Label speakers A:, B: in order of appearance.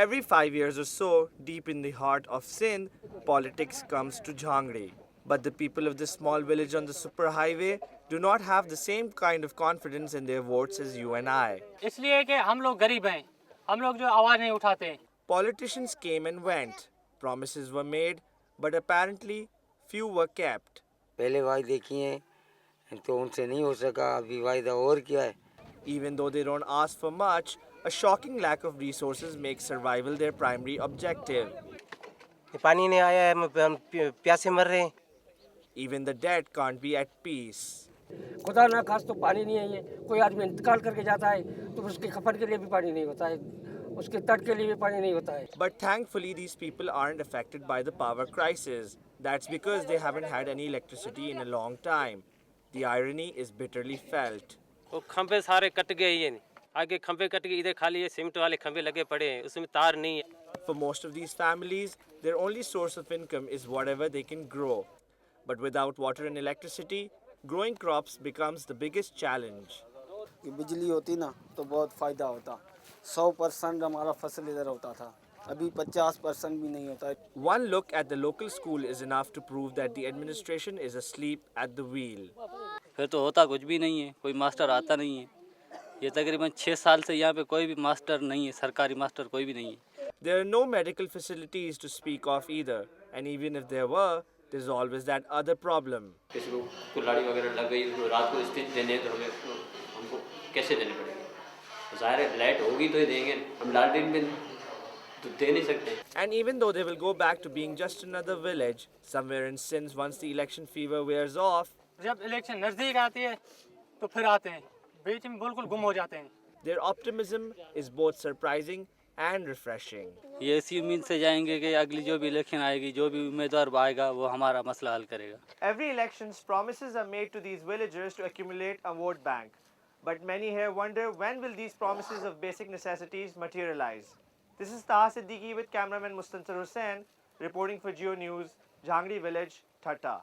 A: Every 5 years or so, deep in the heart of Sindh, politics comes to Jhangri. But the people of this small village on the superhighway do not have the same kind of confidence in their votes as you and I.
B: इसलिए कि हम लोग गरीब हैं, हम लोग जो आवाज़ नहीं उठाते.
A: Politicians came and went. Promises were made, but apparently few were kept.
C: पहले वायदे किए तो उनसे नहीं हो सका, अभी वायदा और क्या है.
A: Even though they don't ask for much, a shocking lack of resources makes survival their primary objective.
D: पानी नहीं आया है, हम प्यासे मर रहे हैं.
A: Even the dead can't be at peace.
E: खुदा ना खास तो पानी नहीं है. कोई आदमी इंतकाल करके जाता है तो उसके कफन के लिए भी पानी नहीं होता है, उसके तट के लिए भी पानी नहीं होता है.
A: But thankfully, these people aren't affected by the power crisis. That's because they haven't had any electricity in a long time. The irony is bitterly felt.
F: वो खंभे सारे कट गए, ये आगे खंभे कट गए, इधर खाली ये सीमेंट वाले खंभे लगे पड़े हैं, उसमें तार नहीं है.
A: For most of these families, their only source of income is whatever they can grow. But without water and electricity, growing crops becomes the biggest challenge.
G: बिजली होती ना तो बहुत फ़ायदा होता. 100% हमारा फसल इधर होता था, अभी 50% भी नहीं होता.
A: One look at the local school is enough to prove that the administration is asleep at the wheel.
H: फिर तो होता कुछ भी नहीं है, कोई मास्टर आता नहीं है. ये तकरीबन 6 साल से यहाँ पे कोई भी मास्टर नहीं है, सरकारी मास्टर कोई भी नहीं है.
A: There are no medical facilities to speak of either, and even if there were, there's always that other problem.
I: किसी को कुल्हाड़ी वगैरह लग गई तो रात को स्टिच देने तो हमको कैसे देने पड़ेंगे. ज़ाहिर है लाइट होगी तो ही देंगे, हम लालटेन में तो दे नहीं सकते.
A: And even though they will go back to being just another village, somewhere in Sindh once the election fever wears off,
B: जब इलेक्शन नज़दीक आती है तो फिर आते हैं, बीच में बिल्कुल गुम हो जाते हैं.
A: their optimism is both surprising and refreshing.
H: ये इसी उम्मीद से जाएंगे कि अगली जो भी इलेक्शन आएगी, जो भी उम्मीदवार आएगा वो हमारा मसला हल करेगा.
A: Every elections, promises are made to these villagers to accumulate a vote bank. But many here wonder when will these promises of basic necessities materialize. This is Taha Siddiqui with cameraman Mustansir Hussain reporting for Geo News, Jhangri Village, Thatta.